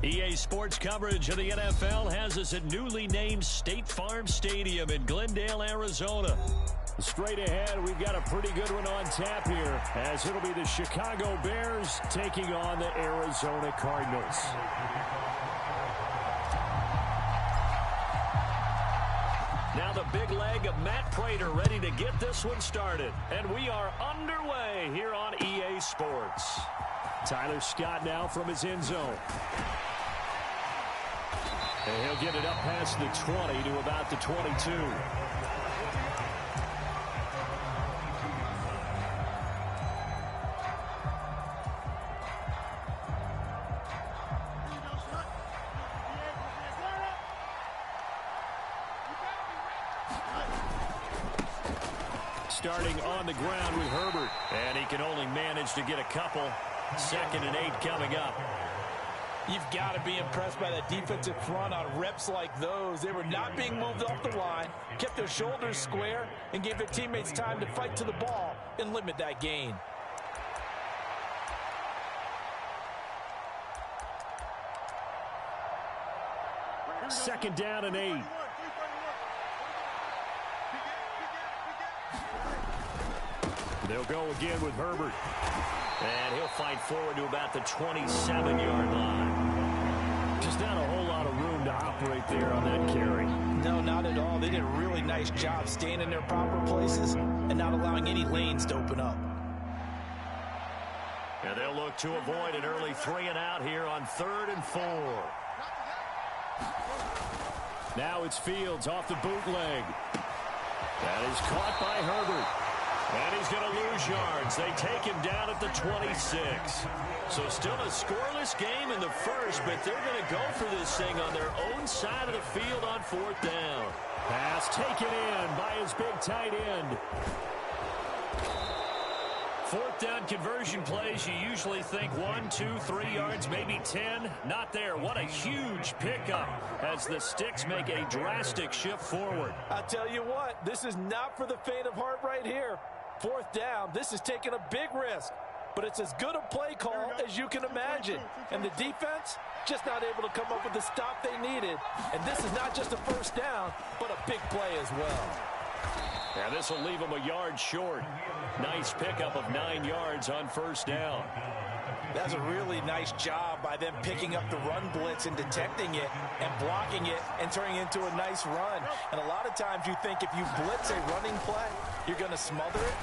EA Sports coverage of the NFL has us at newly named State Farm Stadium in Glendale, Arizona. Straight ahead, we've got a pretty good one on tap here, as it'll be the Chicago Bears taking on the Arizona Cardinals. Now the big leg of Matt Prater ready to get this one started. And we are underway here on EA Sports. Tyler Scott now from his end zone. And he'll get it up past the 20 to about the 22. Starting on the ground with Herbert. And he can only manage to get a couple. 2nd and 8 coming up. You've got to be impressed by that defensive front on reps like those. They were not being moved off the line, kept their shoulders square, and gave their teammates time to fight to the ball and limit that gain. Second down and 8. They'll go again with Herbert. And he'll fight forward to about the 27-yard line. Just not a whole lot of room to operate there on that carry. No, not at all. They did a really nice job staying in their proper places and not allowing any lanes to open up. And they'll look to avoid an early 3-and-out here on 3rd and 4. Now it's Fields off the bootleg. That is caught by Herbert. And he's going to lose yards. They take him down at the 26. So still a scoreless game in the first, but they're going to go for this thing on their own side of the field on 4th down. Pass taken in by his big tight end. 4th down conversion plays, you usually think 1, 2, 3 yards, maybe 10. Not there. What a huge pickup as the Sticks make a drastic shift forward. I'll tell you what, this is not for the faint of heart right here. 4th down, this is taking a big risk, but it's as good a play call as you can imagine. And the defense, just not able to come up with the stop they needed. And this is not just a 1st down, but a big play as well. Yeah, this will leave them a yard short. Nice pickup of 9 yards on 1st down. That's a really nice job by them picking up the run blitz and detecting it and blocking it and turning it into a nice run. And a lot of times you think if you blitz a running play, you're going to smother it.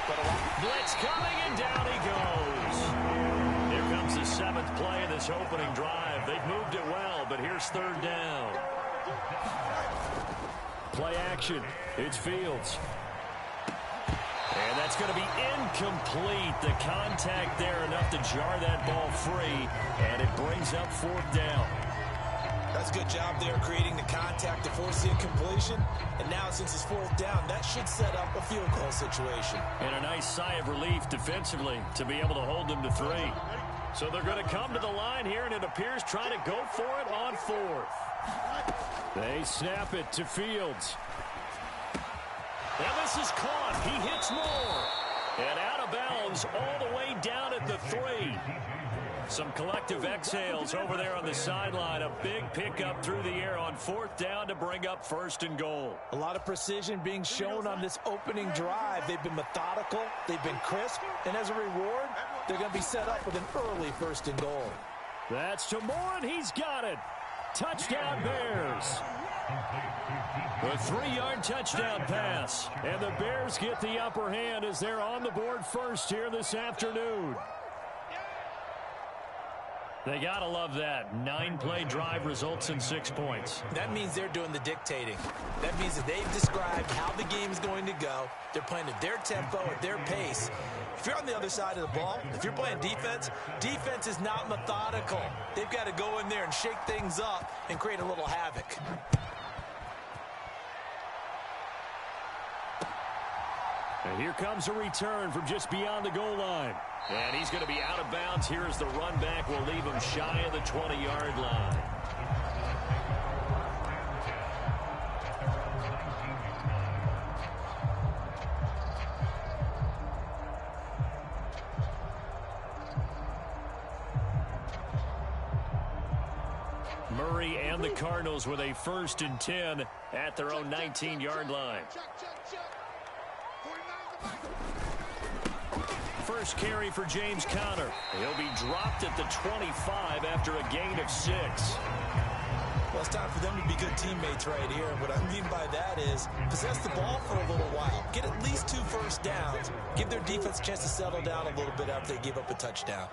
But blitz coming, and down he goes. Here comes the 7th play of this opening drive. They've moved it well, but here's 3rd down. Play action. It's Fields. And that's going to be incomplete. The contact there enough to jar that ball free, and it brings up 4th down. That's a good job there creating the contact to force the incompletion. And now since it's 4th down, that should set up a field goal situation. And a nice sigh of relief defensively to be able to hold them to 3. So they're going to come to the line here, and it appears trying to go for it on 4th. They snap it to Fields. And this is caught. He hits more. And out of bounds all the way down at the 3. Some collective exhales over there on the sideline. A big pickup through the air on 4th down to bring up 1st and goal. A lot of precision being shown on this opening drive. They've been methodical. They've been crisp. And as a reward, they're going to be set up with an early 1st and goal. That's to Moore, and he's got it. Touchdown Bears. A 3-yard touchdown pass. And the Bears get the upper hand as they're on the board first here this afternoon. They got to love that. 9-play drive results in 6 points. That means they're doing the dictating. That means that they've described how the game's going to go. They're playing at their tempo, at their pace. If you're on the other side of the ball, if you're playing defense, defense is not methodical. They've got to go in there and shake things up and create a little havoc. And here comes a return from just beyond the goal line. And he's going to be out of bounds here as the run back will leave him shy of the 20-yard line. Murray and the Cardinals with a 1st and 10 at their own 19-yard line. First carry for James Conner. He'll be dropped at the 25 after a gain of 6. Well, it's time for them to be good teammates right here. What I mean by that is possess the ball for a little while. Get at least 2 first downs. Give their defense a chance to settle down a little bit after they give up a touchdown.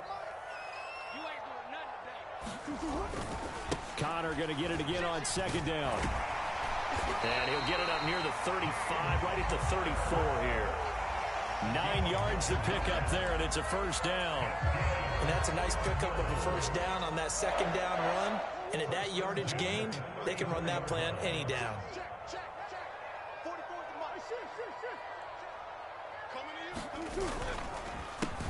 Conner going to get it again on 2nd down. And he'll get it up near the 35, right at the 34 here. 9 yards to pick up there, and it's a 1st down. And that's a nice pickup of a 1st down on that 2nd down run. And at that yardage gained, they can run that play on any down.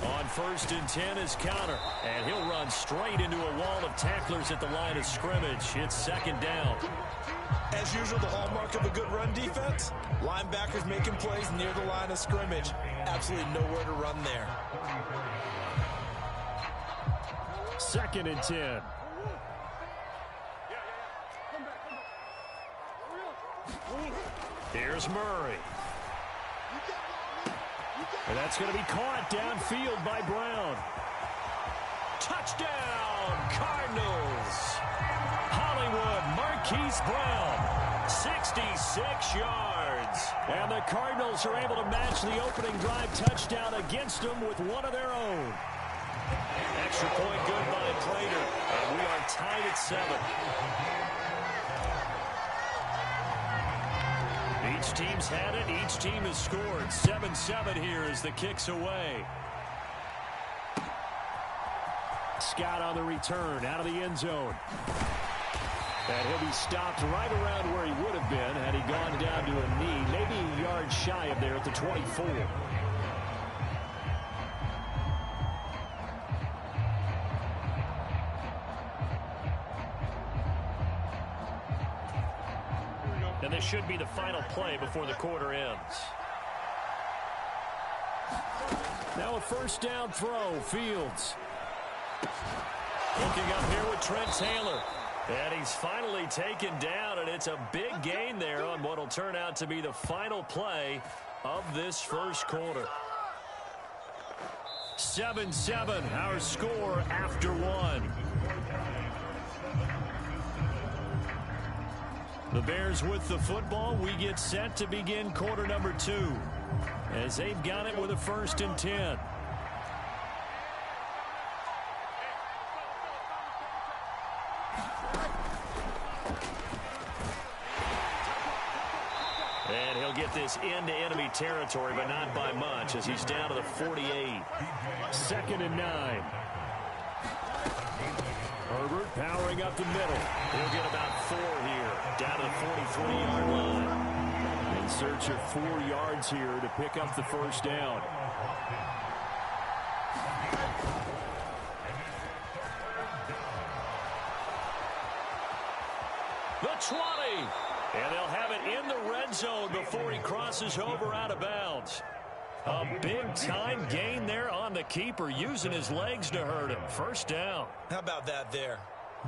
On 1st and 10 is Conner, and he'll run straight into a wall of tacklers at the line of scrimmage. It's 2nd down. As usual, the hallmark of a good run defense, linebackers making plays near the line of scrimmage. Absolutely nowhere to run there. 2nd and 10. Here's Murray. And that's going to be caught downfield by Brown. Touchdown, Cardinals. Hollywood Marquise Brown, 66 yards. And the Cardinals are able to match the opening drive touchdown against them with one of their own. Extra point good by Prater. And we are tied at 7. Each team's had it. Each team has scored. 7-7 here as the kick's away. Scott on the return out of the end zone. And he'll be stopped right around where he would have been had he gone down to a knee, maybe a yard shy of there at the 24. And this should be the final play before the quarter ends. Now a 1st down throw, Fields. Looking up here with Trent Taylor. And he's finally taken down, and it's a big gain there on what will turn out to be the final play of this 1st quarter. 7-7, our score after 1. The Bears with the football. We get set to begin quarter number 2 as they've got it with a 1st and 10. And he'll get this into enemy territory, but not by much as he's down to the 48. 2nd and 9. Herbert powering up the middle. He'll get about 4 here, down to the 43-yard line. In search of 4 yards here to pick up the 1st down. The 20. And they'll have it in the red zone before he crosses over out of bounds. A big-time gain there on the keeper, using his legs to hurt him. 1st down. How about that there?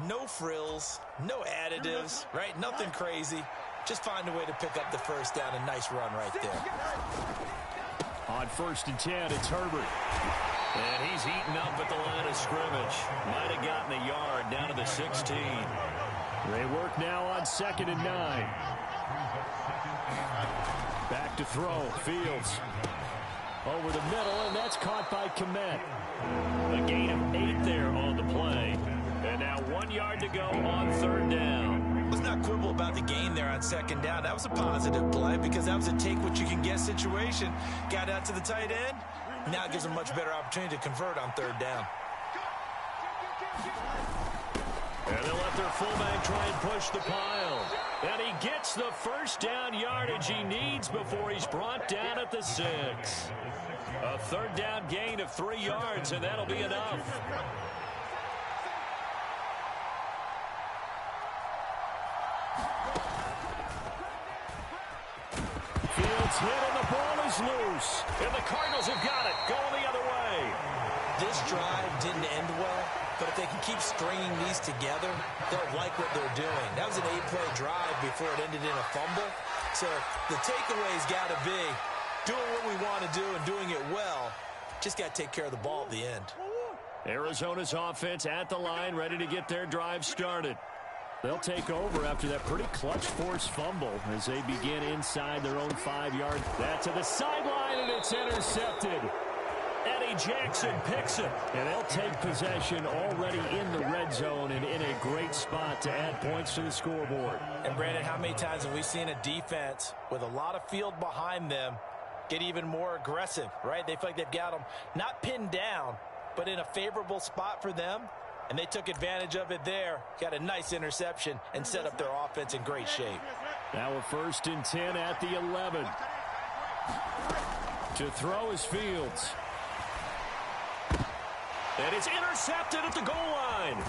No frills, no additives, right? Nothing crazy. Just find a way to pick up the 1st down. A nice run right there. On 1st and 10, it's Herbert. And he's eaten up at the line of scrimmage. Might have gotten a yard down to the 16. They work now on 2nd and 9. Back to throw. Fields. Over the middle, and that's caught by Kmet. A gain of 8 there on the play. And now 1 yard to go on 3rd down. Let's not quibble about the gain there on 2nd down. That was a positive play because that was a take-what-you-can-get situation. Got out to the tight end. Now it gives them a much better opportunity to convert on 3rd down. And they'll let their fullback try and push the pile. And he gets the 1st down yardage he needs before he's brought down at the 6. A 3rd down gain of 3 yards, and that'll be enough. Fields hit, and the ball is loose. And the Cardinals have got it, going the other way. This drive didn't end well. But if they can keep stringing these together, they'll like what they're doing. That was an 8-play drive before it ended in a fumble. So the takeaway's got to be doing what we want to do and doing it well. Just got to take care of the ball at the end. Arizona's offense at the line, ready to get their drive started. They'll take over after that pretty clutch forced fumble as they begin inside their own 5-yard. That's to the sideline, and it's intercepted. Eddie Jackson picks it, and they'll take possession already in the red zone and in a great spot to add points to the scoreboard. And, Brandon, how many times have we seen a defense with a lot of field behind them get even more aggressive, right? They feel like they've got them not pinned down, but in a favorable spot for them. And they took advantage of it there, got a nice interception, and set up their offense in great shape. Now a 1st and 10 at the 11. To throw is Fields. And it's intercepted at the goal line.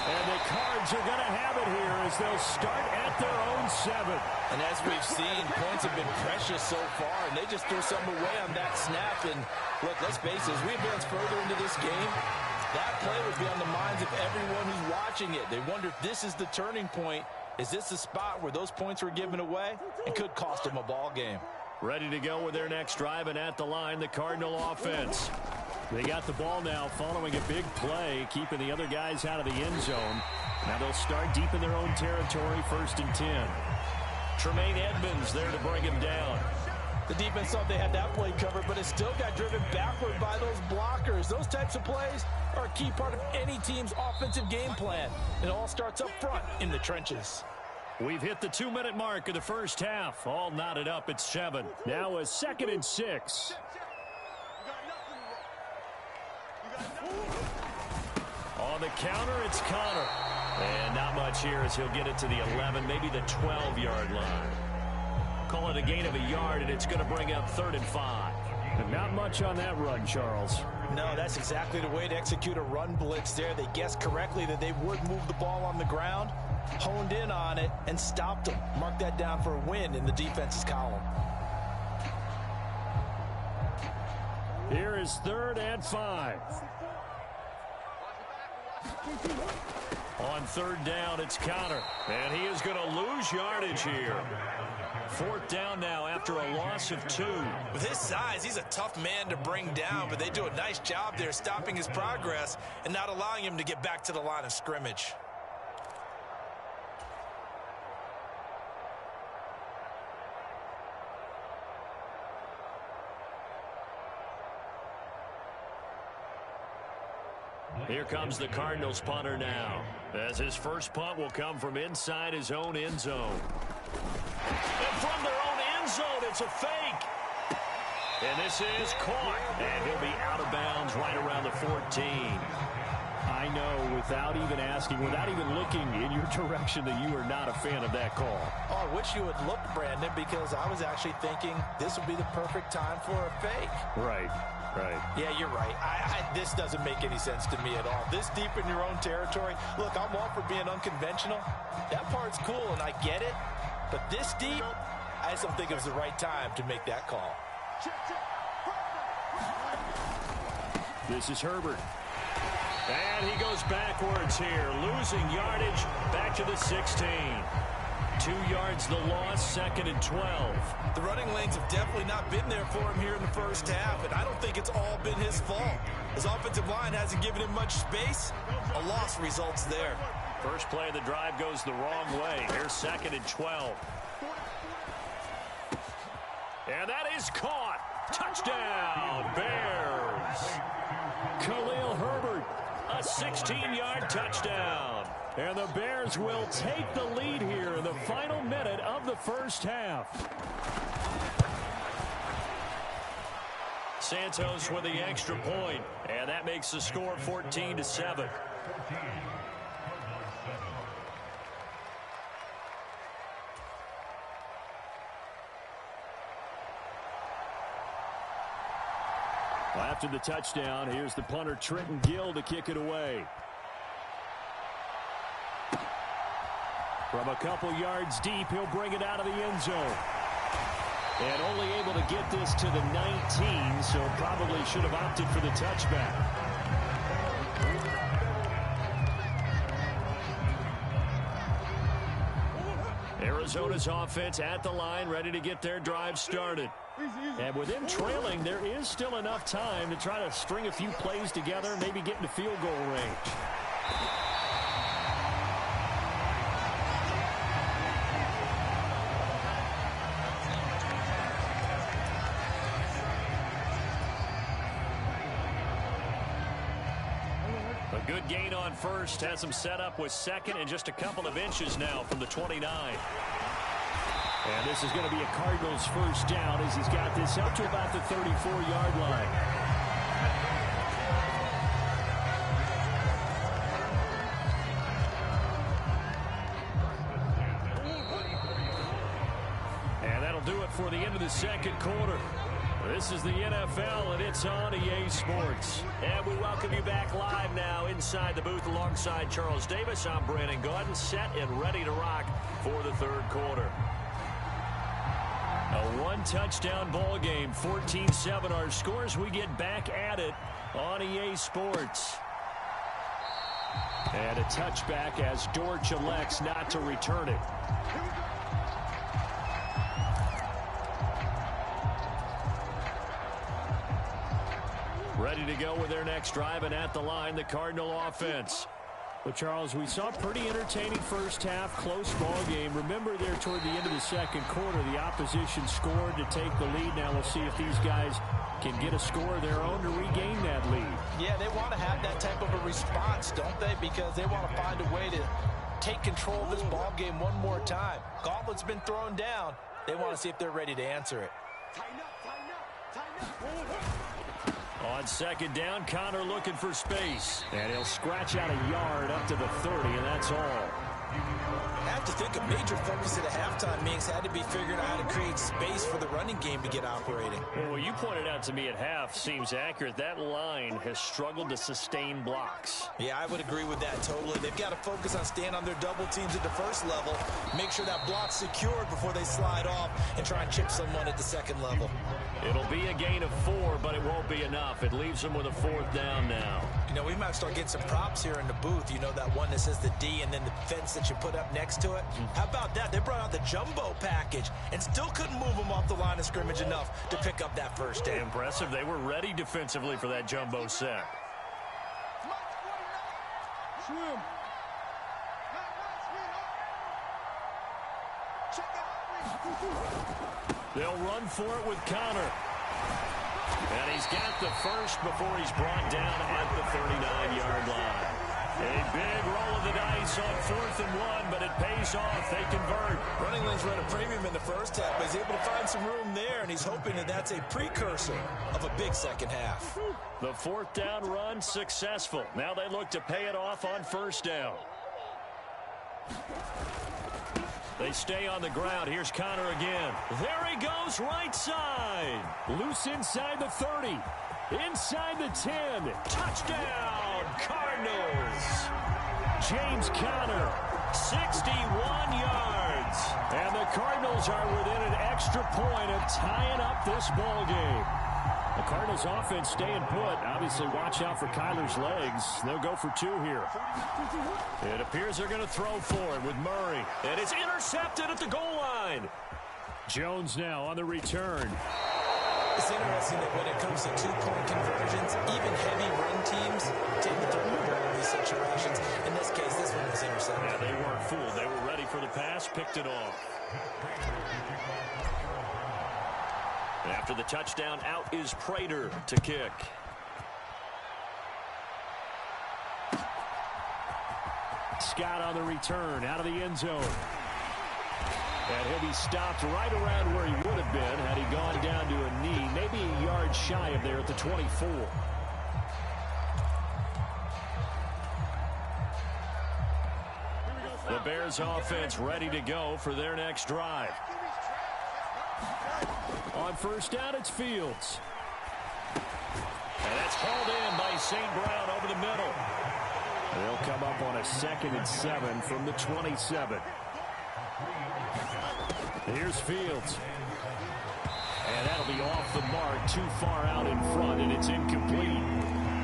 And the Cards are going to have it here as they'll start at their own 7. And as we've seen, points have been precious so far, and they just threw some away on that snap. And look, let's face it, as we advance further into this game, that play would be on the minds of everyone who's watching it. They wonder if this is the turning point. Is this the spot where those points were given away and could cost them a ball game? Ready to go with their next drive, and at the line, the Cardinal offense. They got the ball now following a big play, keeping the other guys out of the end zone. Now they'll start deep in their own territory, 1st and 10. Tremaine Edmonds there to bring him down. The defense thought they had that play covered, but it still got driven backward by those blockers. Those types of plays are a key part of any team's offensive game plan. It all starts up front in the trenches. We've hit the 2-minute mark of the first half. All knotted up at 7. Now a 2nd and 6. On the counter, it's Connor. And not much here as he'll get it to the 11, maybe the 12-yard line. Call it a gain of a yard, and it's going to bring up 3rd and 5. And not much on that run, Charles. No, that's exactly the way to execute a run blitz there. They guessed correctly that they would move the ball on the ground, honed in on it, and stopped them. Mark that down for a win in the defense's column. Here is 3rd and 5. On 3rd down, it's Connor. And he is going to lose yardage here. 4th down now after a loss of 2. With his size, he's a tough man to bring down, but they do a nice job there stopping his progress and not allowing him to get back to the line of scrimmage. Here comes the Cardinals punter now, as his first punt will come from inside his own end zone. And from their own end zone, it's a fake. And this is caught, and he'll be out of bounds right around the 14. I know, without even asking, without even looking in your direction, that you are not a fan of that call. Oh, I wish you would look, Brandon, because I was actually thinking this would be the perfect time for a fake. Right. Right. Yeah, you're right. This doesn't make any sense to me at all. This deep in your own territory, look, I'm all for being unconventional. That part's cool, and I get it. But this deep, I just don't think it was the right time to make that call. This is Herbert. And he goes backwards here, losing yardage back to the 16. 2 yards the loss, 2nd and 12. The running lanes have definitely not been there for him here in the first half, and I don't think it's all been his fault. His offensive line hasn't given him much space. A loss results there. First play of the drive goes the wrong way. Here's 2nd and 12. And that is caught. Touchdown, Bears. Khalil Herbert, a 16-yard touchdown. And the Bears will take the lead here in the final minute of the first half. Santos with the extra point, and that makes the score 14-7. Well, after the touchdown, here's the punter Trenton Gill to kick it away. From a couple yards deep, he'll bring it out of the end zone. And only able to get this to the 19, so probably should have opted for the touchback. Arizona's offense at the line, ready to get their drive started. And with them trailing, there is still enough time to try to string a few plays together, maybe get into field goal range. A good gain on first, has him set up with second and just a couple of inches now from the 29. And this is going to be a Cardinals first down as he's got this up to about the 34-yard line. And that'll do it for the end of the second quarter. This is the NFL, and it's on EA Sports. And we welcome you back live now inside the booth alongside Charles Davis. I'm Brandon Gaudin, set and ready to rock for the third quarter. A one-touchdown ball game, 14-7 our scores. We get back at it on EA Sports. And a touchback as Dortch elects not to return it. Ready to go with their next drive, and at the line, the Cardinal offense. But, Charles, we saw a pretty entertaining first half, close ball game. Remember there toward the end of the second quarter, the opposition scored to take the lead. Now we'll see if these guys can get a score of their own to regain that lead. Yeah, they want to have that type of a response, don't they? Because they want to find a way to take control of this ball game one more time. Gauntlet's been thrown down. They want to see if they're ready to answer it. On second down, Connor looking for space. And he'll scratch out a yard up to the 30, and that's all. I have to think a major focus at a halftime, Minks, had to be figuring out how to create space for the running game to get operating. Well, what you pointed out to me at half seems accurate. That line has struggled to sustain blocks. Yeah, I would agree with that totally. They've got to focus on staying on their double teams at the first level, make sure that block's secured before they slide off, and try and chip someone at the second level. It'll be a gain of 4, but it won't be enough. It leaves them with a fourth down now. You know, we might start getting some props here in the booth. You know, that one that says the D and then the fence that you put up next to it. How about that? They brought out the jumbo package and still couldn't move them off the line of scrimmage enough to pick up that first down. Impressive. They were ready defensively for that jumbo sack. They'll run for it with Connor. And he's got the first before he's brought down at the 39-yard line. A big roll of the dice on 4th and 1, but it pays off. They convert. Running lanes run a premium in the first half, but he's able to find some room there, and he's hoping that that's a precursor of a big second half. The fourth down run successful. Now they look to pay it off on first down. They stay on the ground. Here's Connor again. There he goes, right side. Loose inside the 30. Inside the 10. Touchdown, Cardinals. James Conner, 61 yards. And the Cardinals are within an extra point of tying up this ball game. The Cardinals offense staying put. Obviously, watch out for Kyler's legs. They'll go for 2 here. It appears they're going to throw for it with Murray. And it's intercepted at the goal line. Jones now on the return. It's interesting that when it comes to two-point conversions, even heavy run teams tend to throw the ball in these situations. In this case, this one was intercepted. Yeah, they weren't fooled. They were ready for the pass, picked it off. After the touchdown, out is Prater to kick. Scott on the return, out of the end zone. And he'll be stopped right around where he would have been had he gone down to a knee, maybe a yard shy of there at the 24. The Bears offense ready to go for their next drive. On first down, it's Fields. And that's hauled in by St. Brown over the middle. They'll come up on a 2nd and 7 from the 27. Here's Fields. And that'll be off the mark, too far out in front, and it's incomplete.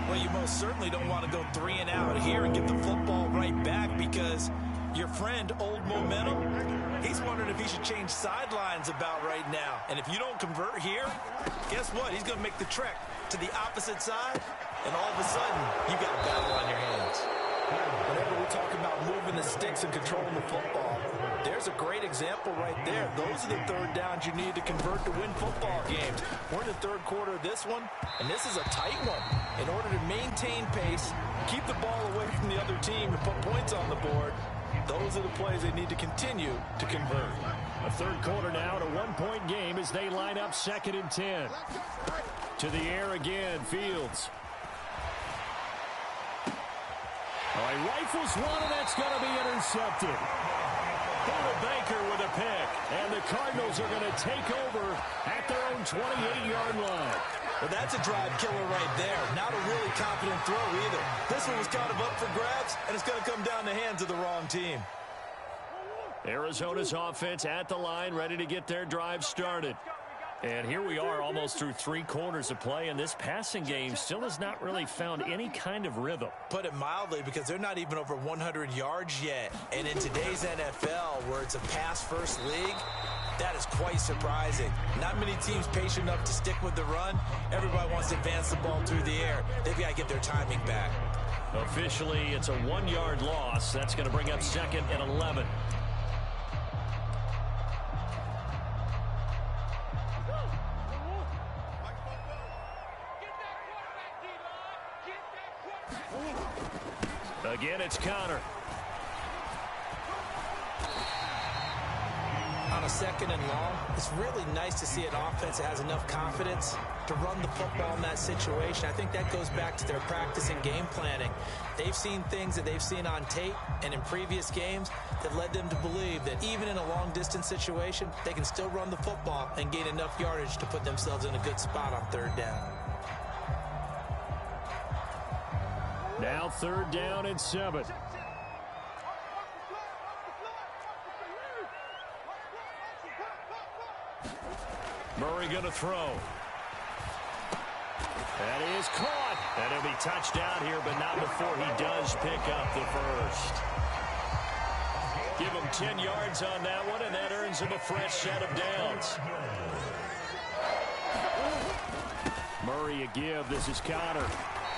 Well, you most most certainly don't want to go 3 and out here and get the football right back, because your friend, Old Momentum, he's wondering if he should change sidelines about right now. And if you don't convert here, guess what? He's going to make the trek to the opposite side, and all of a sudden, you've got a battle on your hands. Whenever we talk about moving the sticks and controlling the football, there's a great example right there. Those are the third downs you need to convert to win football games. We're in the third quarter of this one, and this is a tight one. In order to maintain pace, keep the ball away from the other team, and put points on the board, those are the plays they need to continue to convert. A third quarter now, at a one-point game as they line up 2nd and 10. To the air again, Fields. He rifles one, and that's going to be intercepted. Buda Baker with a pick, and the Cardinals are going to take over at their own 28-yard line. Well, that's a drive killer right there. Not a really confident throw either. This one was kind of up for grabs, and it's going to come down the hands of the wrong team. Arizona's offense at the line, ready to get their drive started. And here we are almost through 3 quarters of play, and this passing game still has not really found any kind of rhythm. Put it mildly, because they're not even over 100 yards yet. And in today's NFL, where it's a pass-first league, that is quite surprising. Not many teams patient enough to stick with the run. Everybody wants to advance the ball through the air. They've got to get their timing back. Officially, it's a 1-yard loss. That's going to bring up 2nd and 11. Again, it's Connor. On a 2nd and long, it's really nice to see an offense that has enough confidence to run the football in that situation. I think that goes back to their practice and game planning. They've seen things that they've seen on tape and in previous games that led them to believe that even in a long-distance situation, they can still run the football and gain enough yardage to put themselves in a good spot on 3rd down. Now 3rd down and 7. Murray going to throw. That is caught. And he'll be touched down here, but not before he does pick up the first. Give him 10 yards on that one, and that earns him a fresh set of downs. Murray a give. This is Connor.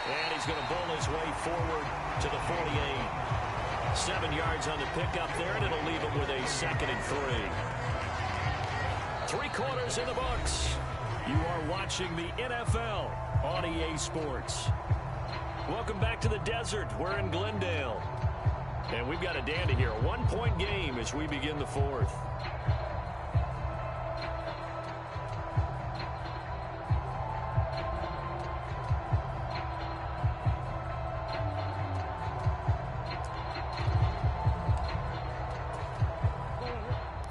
And he's going to bowl his way forward to the 48. 7 yards on the pickup there, and it'll leave him with a 2nd and 3. 3 quarters in the books. You are watching the NFL on EA Sports. Welcome back to the desert. We're in Glendale. And we've got a dandy here. A 1-point game as we begin the 4th.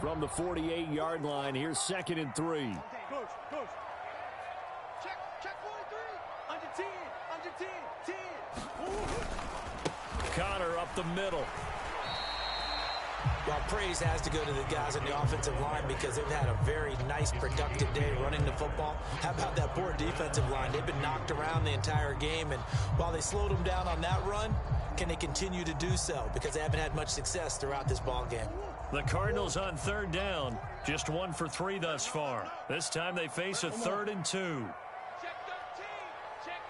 From the 48-yard line, here's 2nd and 3. Coach. Check 43. Under 10. 10. Connor up the middle. Well, praise has to go to the guys on the offensive line, because they've had a very nice, productive day running the football. How about that poor defensive line? They've been knocked around the entire game, and while they slowed them down on that run, can they continue to do so? Because they haven't had much success throughout this ball game. The Cardinals on 3rd down, just 1 for 3 thus far. This time they face a 3rd and 2. Check 13. Check.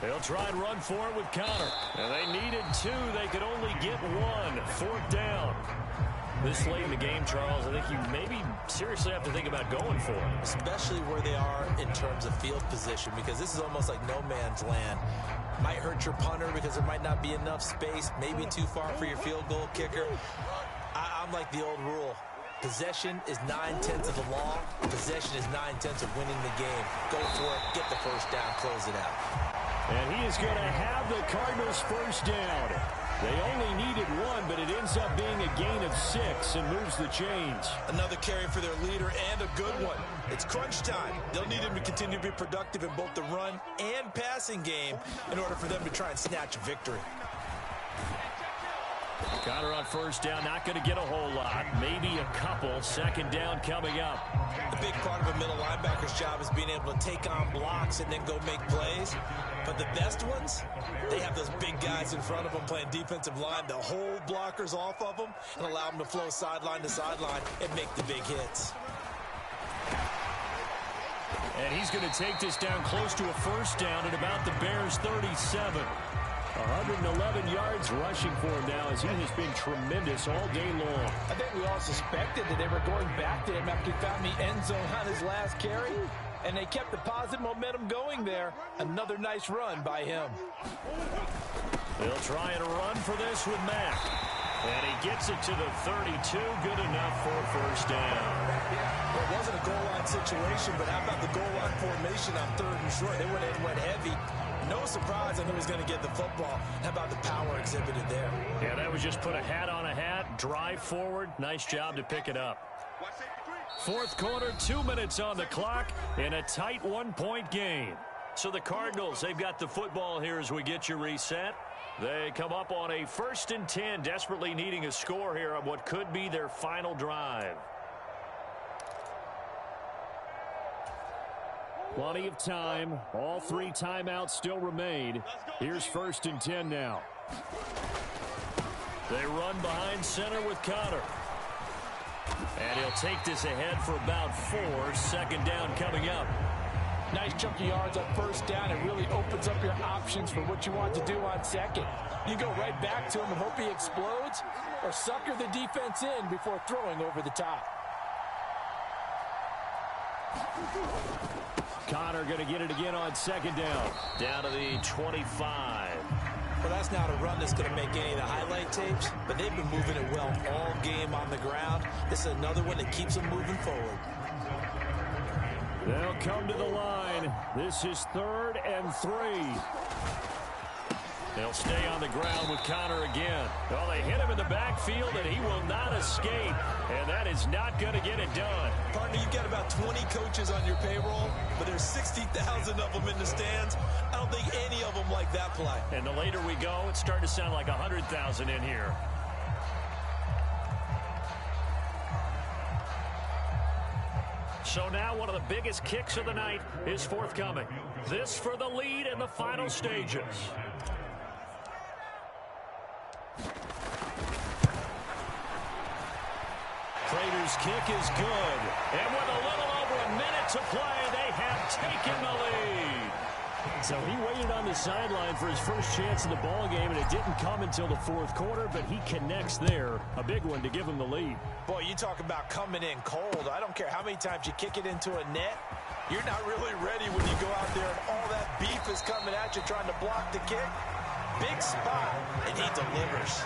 They'll try and run for it with Connor. And they needed 2. They could only get 1. 4th down. This late in the game, Charles, I think you maybe seriously have to think about going for it. Especially where they are in terms of field position, because this is almost like no man's land. Might hurt your punter because there might not be enough space, maybe too far for your field goal kicker. I'm like the old rule. Possession is 9/10 of the law. Possession is 9/10 of winning the game. Go for it, get the first down, close it out. And he is going to have the Cardinals' first down. They only needed 1, but it ends up being a gain of 6 and moves the chains. Another carry for their leader, and a good one. It's crunch time. They'll need him to continue to be productive in both the run and passing game in order for them to try and snatch a victory. Connor on first down, not going to get a whole lot. Maybe a couple. Second down coming up. The big part of a middle linebacker's job is being able to take on blocks and then go make plays. But the best ones, they have those big guys in front of them playing defensive line to hold blockers off of them and allow them to flow sideline to sideline and make the big hits. And he's going to take this down close to a first down at about the Bears' 37. 111 yards rushing for him now as he has been tremendous all day long. I think we all suspected that they were going back to him after he found the end zone on his last carry, and they kept the positive momentum going there. Another nice run by him. They'll try and run for this with Mack. And he gets it to the 32. Good enough for a first down. Well, it wasn't a goal line situation, but how about the goal line formation on 3rd and short? They went in, went heavy. No surprise on who was going to get the football. How about the power exhibited there? Yeah, that was just put a hat on a hat, drive forward. Nice job to pick it up. Fourth quarter, 2 minutes on the clock in a tight 1-point game. So the Cardinals, they've got the football here as we get you reset. They come up on a 1st and 10, desperately needing a score here on what could be their final drive. Plenty of time. All 3 timeouts still remain. Here's 1st and 10 now. They run behind center with Connor. And he'll take this ahead for about 4. Second down coming up. Nice chunk of yards on first down. It really opens up your options for what you want to do on second. You go right back to him and hope he explodes, or sucker the defense in before throwing over the top. Connor going to get it again on second down. Down to the 25. Well, that's not a run that's going to make any of the highlight tapes, but they've been moving it well all game on the ground. This is another one that keeps them moving forward. They'll come to the line. This is 3rd and 3. They'll stay on the ground with Connor again. Well, they hit him in the backfield, and he will not escape. And that is not going to get it done. Partner, you've got about 20 coaches on your payroll, but there's 60,000 of them in the stands. I don't think any of them like that play. And the later we go, it's starting to sound like 100,000 in here. So now one of the biggest kicks of the night is forthcoming. This for the lead in the final stages. Prater's kick is good. And with a little over a minute to play, they have taken the lead. So he waited on the sideline for his first chance in the ball game, and it didn't come until the 4th quarter, but he connects there. A big one to give him the lead. Boy, you talk about coming in cold. I don't care how many times you kick it into a net. You're not really ready when you go out there and all that beef is coming at you trying to block the kick. Big spot, and he delivers.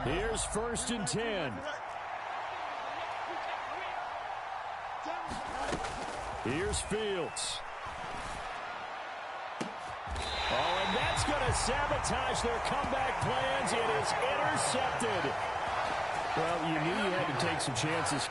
Here's 1st and 10. Here's Fields. Oh, and that's going to sabotage their comeback plans. It is intercepted. Well, you knew you had to take some chances.